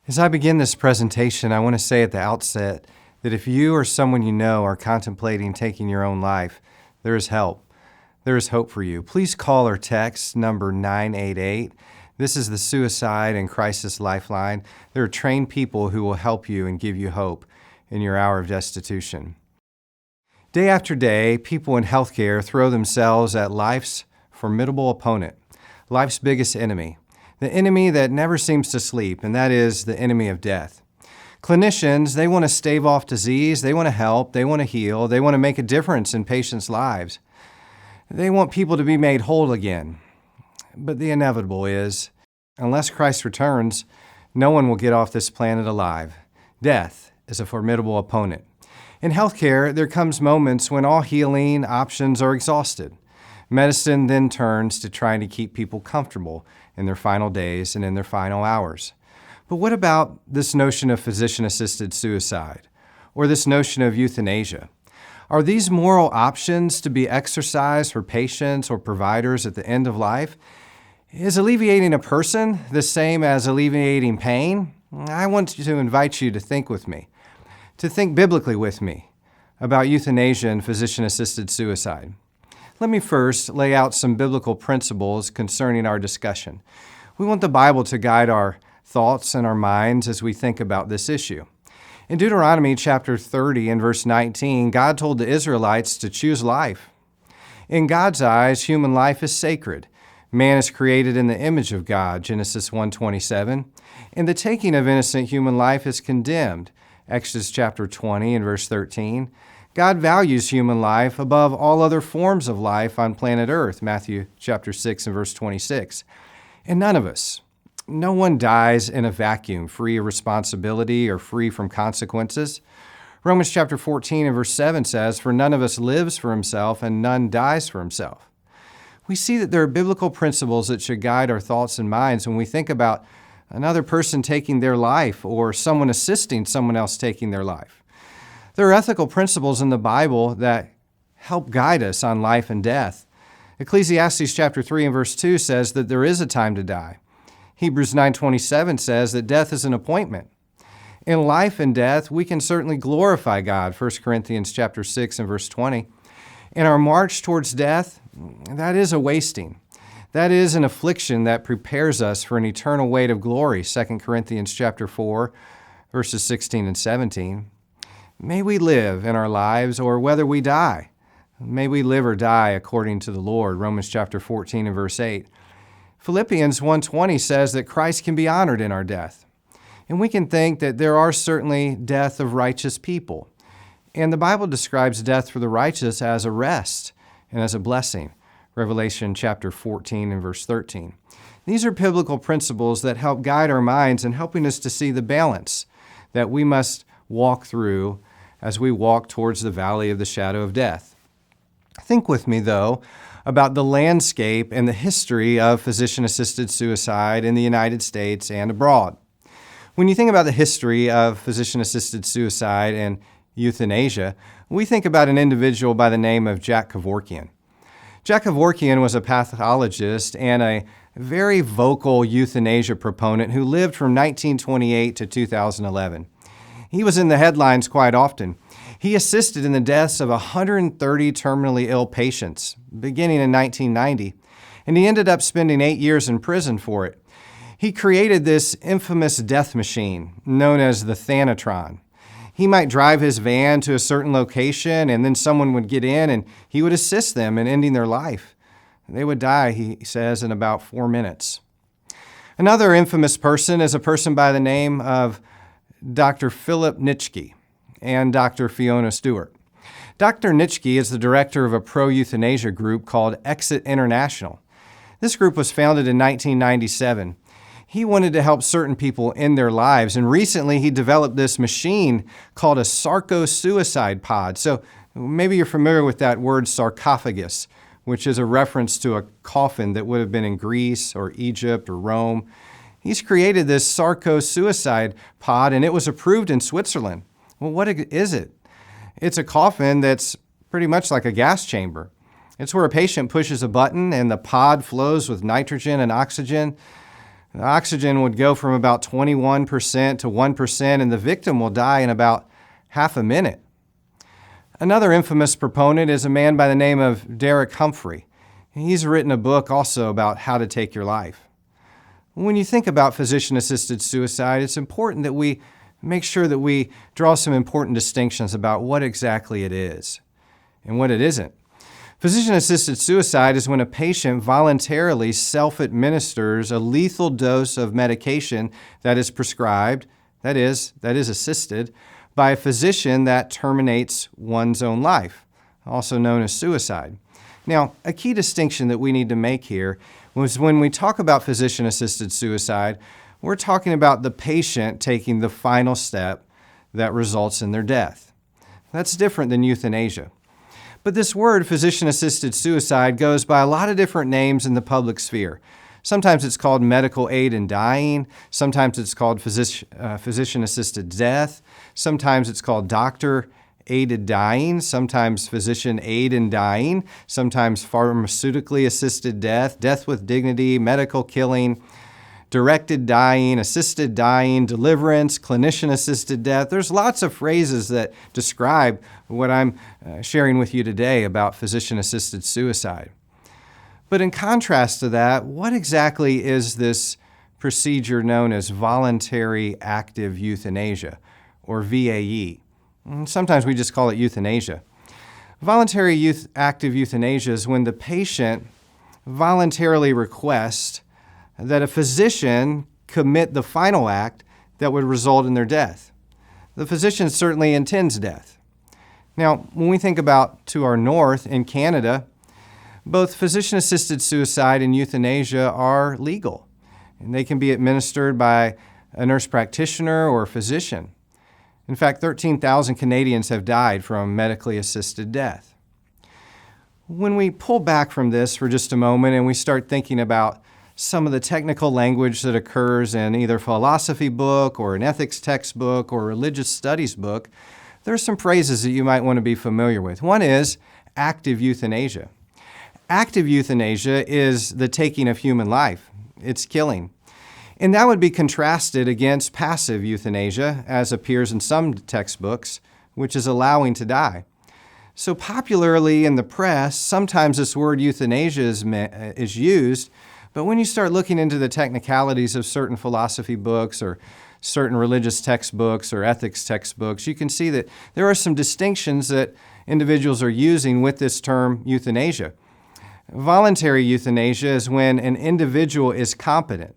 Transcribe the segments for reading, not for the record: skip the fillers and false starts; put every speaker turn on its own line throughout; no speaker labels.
As I begin this presentation, I want to say at the outset that if you or someone you know are contemplating taking your own life, there is help. There is hope for you. Please call or text number 988. This is the Suicide and Crisis Lifeline. There are trained people who will help you and give you hope in your hour of destitution. Day after day, people in healthcare throw themselves at life's formidable opponent, life's biggest enemy, the enemy that never seems to sleep, and that is the enemy of death. Clinicians, they want to stave off disease, they want to help, they want to heal, they want to make a difference in patients' lives. They want people to be made whole again. But the inevitable is, unless Christ returns, no one will get off this planet alive. Death is a formidable opponent. In healthcare, there comes moments when all healing options are exhausted. Medicine then turns to trying to keep people comfortable in their final days and in their final hours. But what about this notion of physician-assisted suicide, or this notion of euthanasia? Are these moral options to be exercised for patients or providers at the end of life? Is alleviating a person the same as alleviating pain? I want to invite you to think with me, to think biblically with me about euthanasia and physician-assisted suicide. Let me first lay out some biblical principles concerning our discussion. We want the Bible to guide our thoughts and our minds as we think about this issue. In Deuteronomy chapter 30 and verse 19, God told the Israelites to choose life. In God's eyes, human life is sacred. Man is created in the image of God, Genesis 1:27, and the taking of innocent human life is condemned, Exodus chapter 20 and verse 13. God values human life above all other forms of life on planet Earth, Matthew chapter 6 and verse 26. And none of us, no one dies in a vacuum, free of responsibility or free from consequences. Romans chapter 14 and verse 7 says, "For none of us lives for himself and none dies for himself." We see that there are biblical principles that should guide our thoughts and minds when we think about another person taking their life or someone assisting someone else taking their life. There are ethical principles in the Bible that help guide us on life and death. Ecclesiastes chapter 3 and verse 2 says that there is a time to die. Hebrews 9:27 says that death is an appointment. In life and death, we can certainly glorify God, 1 Corinthians chapter 6 and verse 20. In our march towards death, that is a wasting. That is an affliction that prepares us for an eternal weight of glory, 2 Corinthians chapter 4, verses 16 and 17. May we live in our lives, or whether we die. May we live or die according to the Lord, Romans chapter 14 and verse 8. Philippians 1:20 says that Christ can be honored in our death. And we can think that there are certainly death of righteous people. And the Bible describes death for the righteous as a rest and as a blessing, Revelation chapter 14 and verse 13. These are biblical principles that help guide our minds in helping us to see the balance that we must walk through as we walk towards the valley of the shadow of death. Think with me, though, about the landscape and the history of physician-assisted suicide in the United States and abroad. When you think about the history of physician-assisted suicide and euthanasia, we think about an individual by the name of Jack Kevorkian. Jack Kevorkian was a pathologist and a very vocal euthanasia proponent who lived from 1928 to 2011. He was in the headlines quite often. He assisted in the deaths of 130 terminally ill patients beginning in 1990, and he ended up spending 8 years in prison for it. He created this infamous death machine known as the Thanatron. He might drive his van to a certain location, and then someone would get in, and he would assist them in ending their life. They would die, he says, in about 4 minutes. Another infamous person is a person by the name of Dr. Philip Nitschke and Dr. Fiona Stewart. Dr. Nitschke is the director of a pro-euthanasia group called Exit International. This group was founded in 1997. He wanted to help certain people end their lives, and recently he developed this machine called a sarco-suicide pod. So maybe you're familiar with that word sarcophagus, which is a reference to a coffin that would have been in Greece or Egypt or Rome. He's created this sarco-suicide pod, and it was approved in Switzerland. Well, what is it? It's a coffin that's pretty much like a gas chamber. It's where a patient pushes a button and the pod flows with nitrogen and oxygen. The oxygen would go from about 21% to 1%, and the victim will die in about half a minute. Another infamous proponent is a man by the name of Derek Humphrey. He's written a book also about how to take your life. When you think about physician-assisted suicide, it's important that we make sure that we draw some important distinctions about what exactly it is and what it isn't. Physician-assisted suicide is when a patient voluntarily self-administers a lethal dose of medication that is prescribed, that is assisted, by a physician that terminates one's own life, also known as suicide. Now, a key distinction that we need to make here was when we talk about physician-assisted suicide, we're talking about the patient taking the final step that results in their death. That's different than euthanasia. But this word, physician-assisted suicide, goes by a lot of different names in the public sphere. Sometimes it's called medical aid in dying. Sometimes it's called physician-assisted death. Sometimes it's called doctor-aided dying. Sometimes physician aid in dying. Sometimes pharmaceutically assisted death, death with dignity, medical killing, directed dying, assisted dying, deliverance, clinician-assisted death. There's lots of phrases that describe what I'm sharing with you today about physician-assisted suicide. But in contrast to that, what exactly is this procedure known as voluntary active euthanasia, or VAE? Sometimes we just call it euthanasia. Voluntary active euthanasia is when the patient voluntarily requests that a physician commit the final act that would result in their death. The physician certainly intends death. Now, when we think about to our north in Canada, both physician-assisted suicide and euthanasia are legal, and they can be administered by a nurse practitioner or a physician. In fact, 13,000 Canadians have died from medically assisted death. When we pull back from this for just a moment and we start thinking about some of the technical language that occurs in either a philosophy book or an ethics textbook or a religious studies book, there are some phrases that you might want to be familiar with. One is active euthanasia. Active euthanasia is the taking of human life. It's killing. And that would be contrasted against passive euthanasia, as appears in some textbooks, which is allowing to die. So popularly in the press, sometimes this word euthanasia is used, but when you start looking into the technicalities of certain philosophy books or certain religious textbooks or ethics textbooks, you can see that there are some distinctions that individuals are using with this term euthanasia. Voluntary euthanasia is when an individual is competent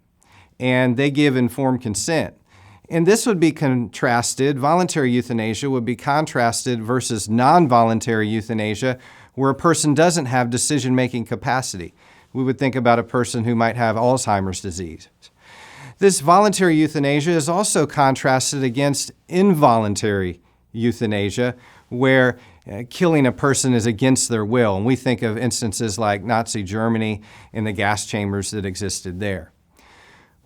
and they give informed consent. And this would be contrasted, voluntary euthanasia would be contrasted versus non-voluntary euthanasia, where a person doesn't have decision-making capacity. We would think about a person who might have Alzheimer's disease. This voluntary euthanasia is also contrasted against involuntary euthanasia, where killing a person is against their will. And we think of instances like Nazi Germany and the gas chambers that existed there.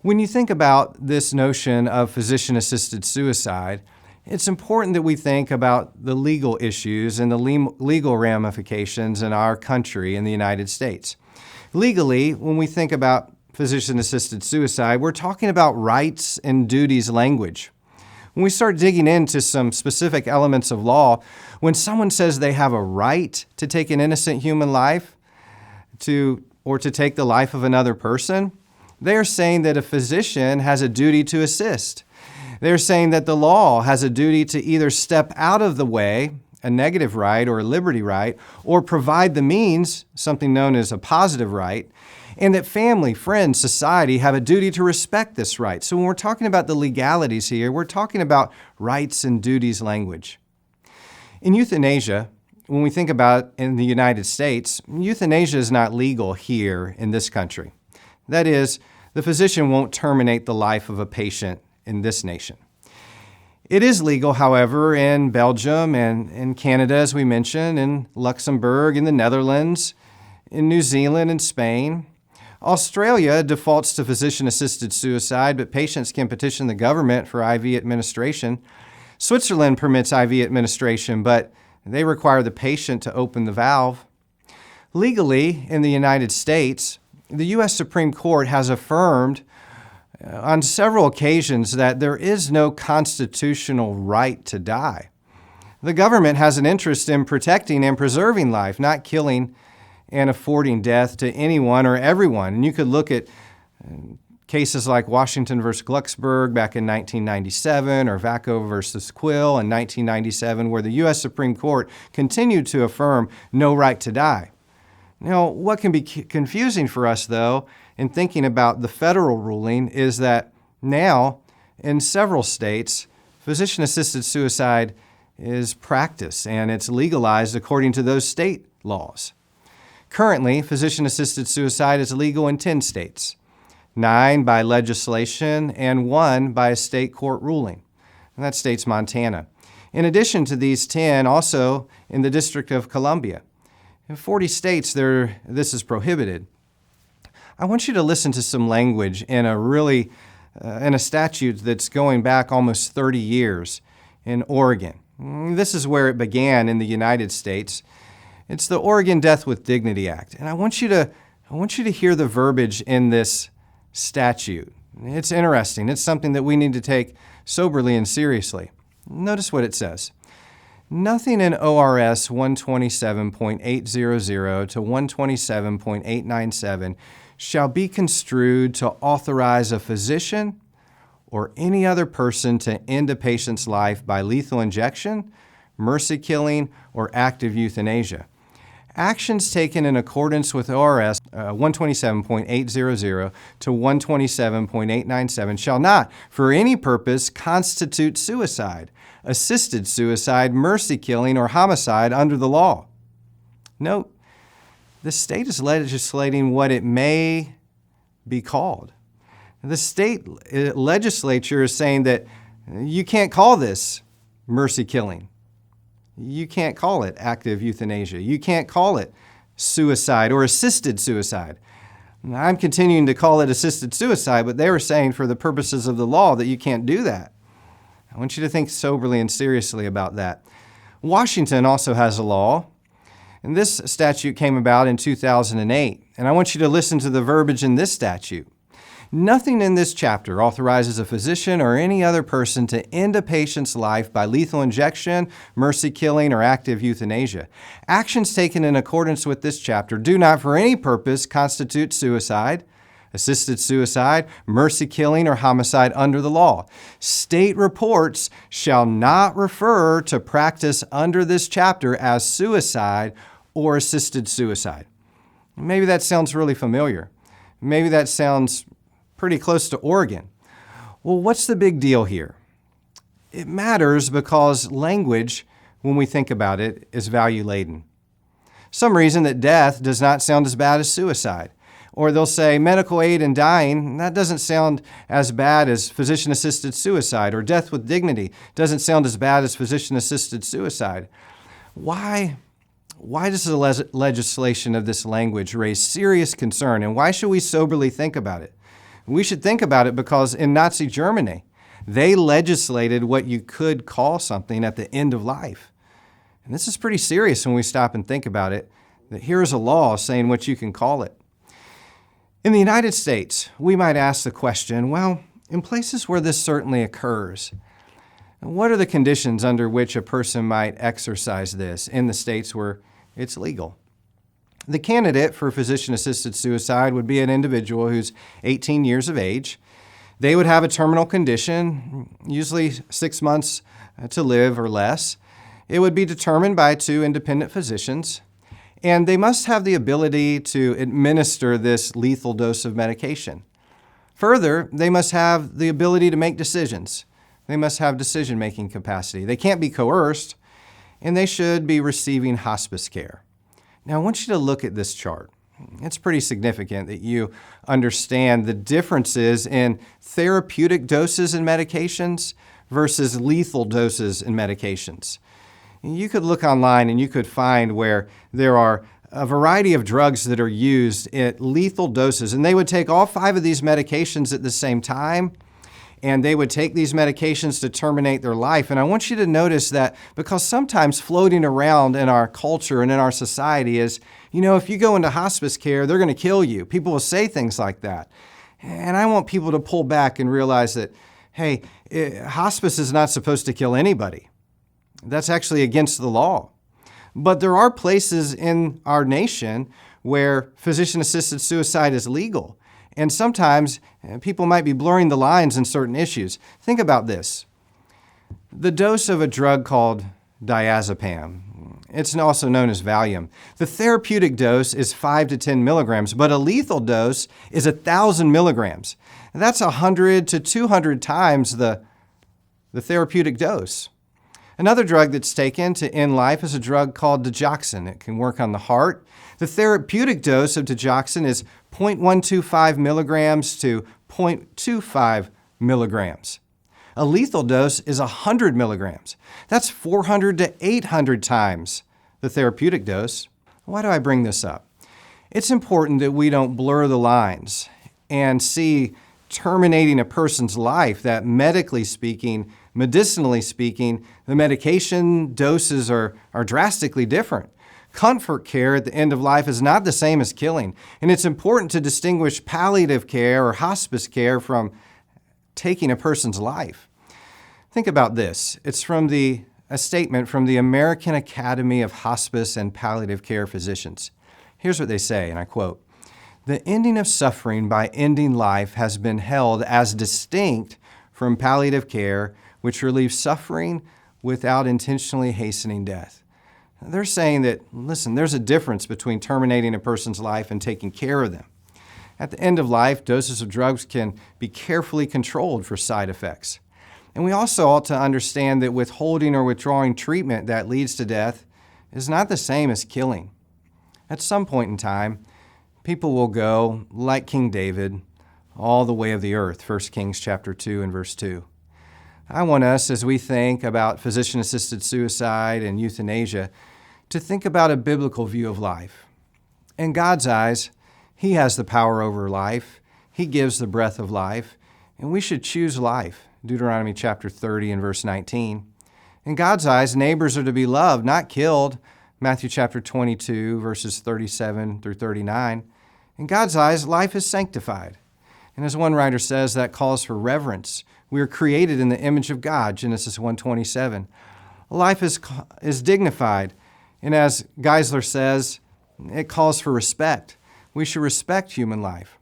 When you think about this notion of physician-assisted suicide, it's important that we think about the legal issues and the legal ramifications in our country, in the United States. Legally, when we think about physician-assisted suicide, we're talking about rights and duties language. When we start digging into some specific elements of law, when someone says they have a right to take an innocent human life or to take the life of another person, they are saying that a physician has a duty to assist. They're saying that the law has a duty to either step out of the way, a negative right or a liberty right, or provide the means, something known as a positive right, and that family, friends, society have a duty to respect this right. So when we're talking about the legalities here, we're talking about rights and duties language. In euthanasia, when we think about in the United States, euthanasia is not legal here in this country. That is, the physician won't terminate the life of a patient in this nation. It is legal, however, in Belgium and in Canada, as we mentioned, in Luxembourg, in the Netherlands, in New Zealand and Spain. Australia defaults to physician-assisted suicide, but patients can petition the government for IV administration. Switzerland permits IV administration, but they require the patient to open the valve. Legally, in the United States, the U.S. Supreme Court has affirmed on several occasions that there is no constitutional right to die. The government has an interest in protecting and preserving life, not killing and affording death to anyone or everyone. And you could look at cases like Washington versus Glucksberg back in 1997 or Vacco versus Quill in 1997, where the U.S. Supreme Court continued to affirm no right to die. Now, what can be confusing for us, though, in thinking about the federal ruling is that now, in several states, physician-assisted suicide is practiced and it's legalized according to those state laws. Currently, physician-assisted suicide is legal in 10 states, 9 by legislation and 1 by a state court ruling. And that state's Montana. In addition to these 10, also in the District of Columbia. In 40 states, this is prohibited. I want you to listen to some language in a statute that's going back almost 30 years in Oregon. This is where it began in the United States. It's the Oregon Death with Dignity Act. And I want you to hear the verbiage in this statute. It's interesting. It's something that we need to take soberly and seriously. Notice what it says. Nothing in ORS 127.800 to 127.897 shall be construed to authorize a physician or any other person to end a patient's life by lethal injection, mercy killing, or active euthanasia. Actions taken in accordance with ORS 127.800 to 127.897 shall not, for any purpose, constitute suicide, assisted suicide, mercy killing, or homicide under the law. Note, the state is legislating what it may be called. The state legislature is saying that you can't call this mercy killing. You can't call it active euthanasia. You can't call it suicide or assisted suicide. I'm continuing to call it assisted suicide, but they were saying for the purposes of the law that you can't do that. I want you to think soberly and seriously about that. Washington also has a law, and this statute came about in 2008. And I want you to listen to the verbiage in this statute. Nothing in this chapter authorizes a physician or any other person to end a patient's life by lethal injection, mercy killing, or active euthanasia. Actions taken in accordance with this chapter do not for any purpose constitute suicide, assisted suicide, mercy killing, or homicide under the law. State reports shall not refer to practice under this chapter as suicide or assisted suicide. Maybe that sounds really familiar. Maybe that sounds pretty close to Oregon. Well, what's the big deal here? It matters because language, when we think about it, is value-laden. Some reason that death does not sound as bad as suicide. Or they'll say medical aid in dying, that doesn't sound as bad as physician-assisted suicide. Or death with dignity doesn't sound as bad as physician-assisted suicide. Why does the legislation of this language raise serious concern? And why should we soberly think about it? We should think about it because in Nazi Germany, they legislated what you could call something at the end of life. And this is pretty serious when we stop and think about it, that here is a law saying what you can call it. In the United States, we might ask the question, well, in places where this certainly occurs, what are the conditions under which a person might exercise this in the states where it's legal? The candidate for physician-assisted suicide would be an individual who's 18 years of age. They would have a terminal condition, usually 6 months to live or less. It would be determined by 2 independent physicians, and they must have the ability to administer this lethal dose of medication. Further, they must have the ability to make decisions. They must have decision-making capacity. They can't be coerced, and they should be receiving hospice care. Now, I want you to look at this chart. It's pretty significant that you understand the differences in therapeutic doses and medications versus lethal doses and medications. You could look online and you could find where there are a variety of drugs that are used at lethal doses, and they would take all 5 of these medications at the same time, and they would take these medications to terminate their life. And I want you to notice that because sometimes floating around in our culture and in our society is, if you go into hospice care, they're going to kill you. People will say things like that. And I want people to pull back and realize that, hey, hospice is not supposed to kill anybody. That's actually against the law. But there are places in our nation where physician-assisted suicide is legal. And sometimes people might be blurring the lines in certain issues. Think about this. The dose of a drug called diazepam, it's also known as Valium. The therapeutic dose is 5 to 10 milligrams, but a lethal dose is 1,000 milligrams. That's 100 to 200 times the therapeutic dose. Another drug that's taken to end life is a drug called digoxin. It can work on the heart. The therapeutic dose of digoxin is 0.125 milligrams to 0.25 milligrams. A lethal dose is 100 milligrams. That's 400 to 800 times the therapeutic dose. Why do I bring this up? It's important that we don't blur the lines and see terminating a person's life that medically speaking, medicinally speaking, the medication doses are drastically different. Comfort care at the end of life is not the same as killing, and it's important to distinguish palliative care or hospice care from taking a person's life. Think about this. It's from a statement from the American Academy of Hospice and Palliative Care Physicians. Here's what they say, and I quote, "The ending of suffering by ending life has been held as distinct from palliative care, which relieves suffering without intentionally hastening death." They're saying that, listen, there's a difference between terminating a person's life and taking care of them. At the end of life, doses of drugs can be carefully controlled for side effects. And we also ought to understand that withholding or withdrawing treatment that leads to death is not the same as killing. At some point in time, people will go, like King David, all the way of the earth, 1 Kings chapter 2 and verse 2. I want us, as we think about physician-assisted suicide and euthanasia, to think about a biblical view of life. In God's eyes, He has the power over life. He gives the breath of life, and we should choose life. Deuteronomy chapter 30 and verse 19. In God's eyes, neighbors are to be loved, not killed. Matthew chapter 22, verses 37 through 39. In God's eyes, life is sanctified. And as one writer says, that calls for reverence. We are created in the image of God, Genesis 1:27. Life is dignified. And as Geisler says, it calls for respect. We should respect human life.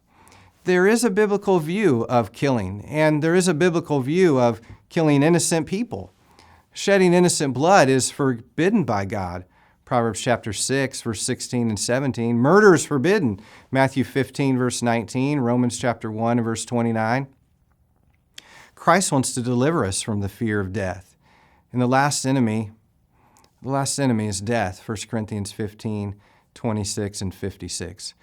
There is a biblical view of killing, and there is a biblical view of killing innocent people. Shedding innocent blood is forbidden by God. Proverbs chapter 6, verse 16 and 17. Murder is forbidden. Matthew 15, verse 19. Romans chapter 1 and verse 29. Christ wants to deliver us from the fear of death. And the last enemy is death. 1 Corinthians 15, 26 and 56.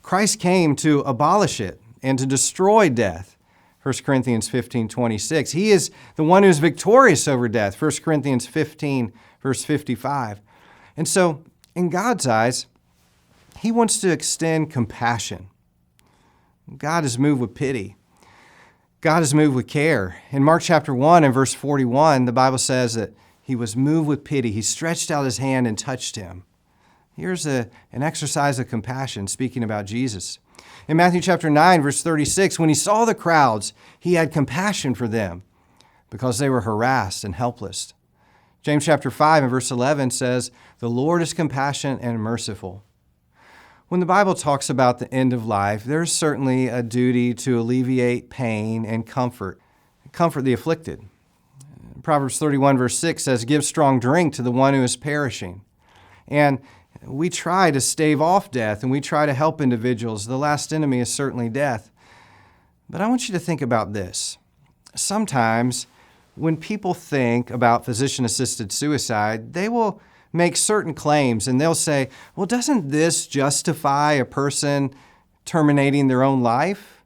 Christ came to abolish it and to destroy death. 1 Corinthians 15, 26. He is the one who is victorious over death. 1 Corinthians 15, verse 55. And so, in God's eyes, He wants to extend compassion. God is moved with pity. God is moved with care. In Mark chapter 1 and verse 41, the Bible says that He was moved with pity. He stretched out His hand and touched him. Here's an exercise of compassion, speaking about Jesus. In Matthew chapter 9, verse 36, when He saw the crowds, He had compassion for them because they were harassed and helpless. James chapter 5 and verse 11 says, "The Lord is compassionate and merciful." When the Bible talks about the end of life, there's certainly a duty to alleviate pain and comfort the afflicted. Proverbs 31 verse 6 says, "Give strong drink to the one who is perishing." And we try to stave off death, and we try to help individuals. The last enemy is certainly death. But I want you to think about this. Sometimes when people think about physician-assisted suicide, they will make certain claims, and they'll say, well, doesn't this justify a person terminating their own life?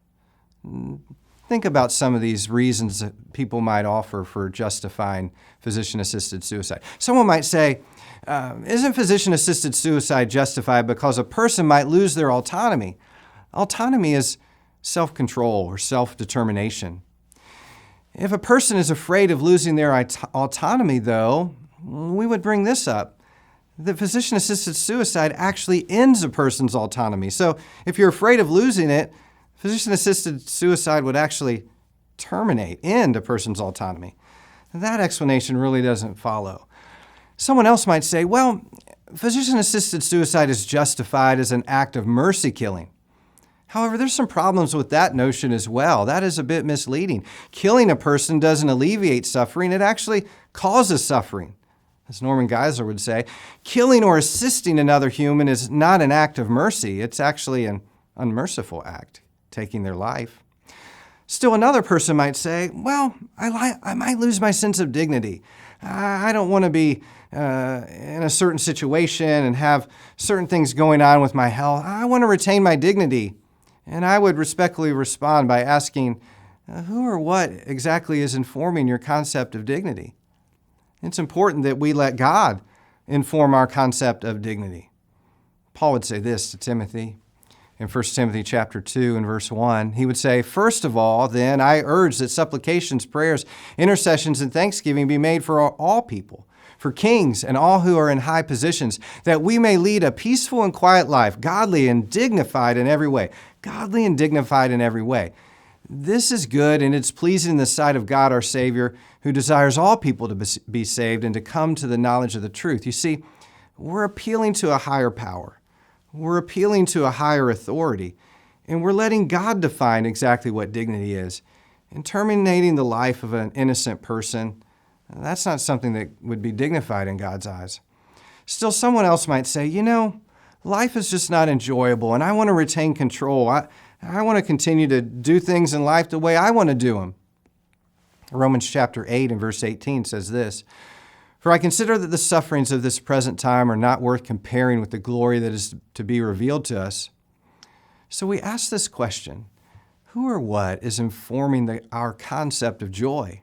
Think about some of these reasons that people might offer for justifying physician-assisted suicide. Someone might say, isn't physician-assisted suicide justified because a person might lose their autonomy? Autonomy is self-control or self-determination. If a person is afraid of losing their autonomy, though, we would bring this up. The physician-assisted suicide actually ends a person's autonomy. So if you're afraid of losing it, Physician-assisted suicide would actually end a person's autonomy. That explanation really doesn't follow. Someone else might say, well, physician-assisted suicide is justified as an act of mercy killing. However, there's some problems with that notion as well. That is a bit misleading. Killing a person doesn't alleviate suffering, it actually causes suffering. As Norman Geisler would say, killing or assisting another human is not an act of mercy. It's actually an unmerciful act, taking their life. Still, another person might say, well, I might lose my sense of dignity. I don't want to be in a certain situation and have certain things going on with my health. I want to retain my dignity. And I would respectfully respond by asking, who or what exactly is informing your concept of dignity? It's important that we let God inform our concept of dignity. Paul would say this to Timothy in 1 Timothy chapter 2 and verse 1. He would say, first of all, then, I urge that supplications, prayers, intercessions, and thanksgiving be made for all people, for kings and all who are in high positions, that we may lead a peaceful and quiet life, godly and dignified in every way. Godly and dignified in every way. This is good, and it's pleasing in the sight of God our Savior, who desires all people to be saved and to come to the knowledge of the truth. You see, we're appealing to a higher power. We're appealing to a higher authority, and we're letting God define exactly what dignity is. And terminating the life of an innocent person, that's not something that would be dignified in God's eyes. Still, someone else might say, life is just not enjoyable, and I want to retain control. I want to continue to do things in life the way I want to do them. Romans chapter 8 and verse 18 says this, for I consider that the sufferings of this present time are not worth comparing with the glory that is to be revealed to us. So we ask this question, who or what is informing our concept of joy?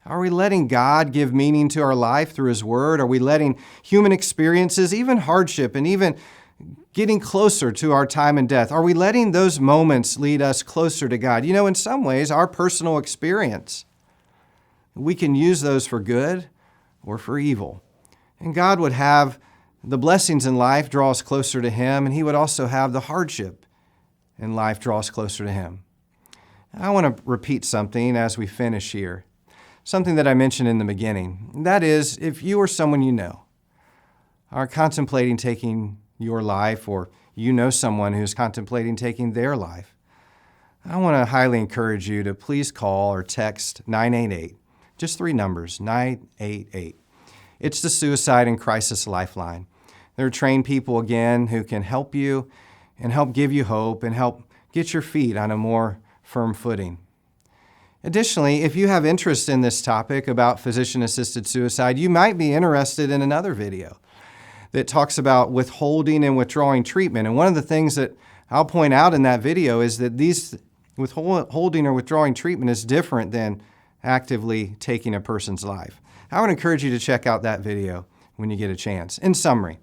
Are we letting God give meaning to our life through His Word? Are we letting human experiences, even hardship, and even getting closer to our time and death, are we letting those moments lead us closer to God? In some ways, our personal experience, we can use those for good or for evil. And God would have the blessings in life draw us closer to Him, and He would also have the hardship in life draw us closer to Him. I want to repeat something as we finish here, something that I mentioned in the beginning. That is, if you or someone you know are contemplating taking your life, or someone who's contemplating taking their life, I want to highly encourage you to please call or text 988. Just 3 numbers, 988. It's the Suicide and Crisis Lifeline. There are trained people, again, who can help you and help give you hope and help get your feet on a more firm footing. Additionally, if you have interest in this topic about physician-assisted suicide, you might be interested in another video that talks about withholding and withdrawing treatment. And one of the things that I'll point out in that video is that these withholding or withdrawing treatment is different than actively taking a person's life. I would encourage you to check out that video when you get a chance. In summary,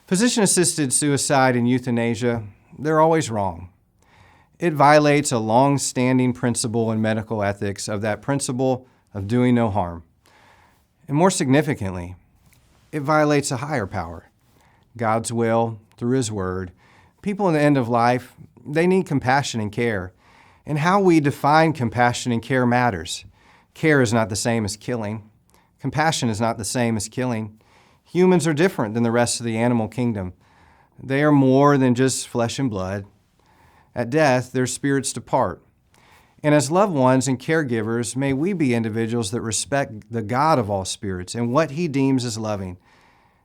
physician-assisted suicide and euthanasia, they're always wrong. It violates a long-standing principle in medical ethics of that principle of doing no harm. And more significantly, it violates a higher power, God's will through His Word. People in the end of life, they need compassion and care. And how we define compassion and care matters. Care is not the same as killing. Compassion is not the same as killing. Humans are different than the rest of the animal kingdom. They are more than just flesh and blood. At death, their spirits depart. And as loved ones and caregivers, may we be individuals that respect the God of all spirits and what He deems as loving,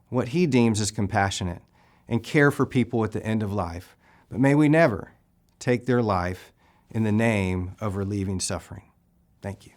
what He deems as compassionate, and care for people at the end of life. But may we never take their life in the name of relieving suffering. Thank you.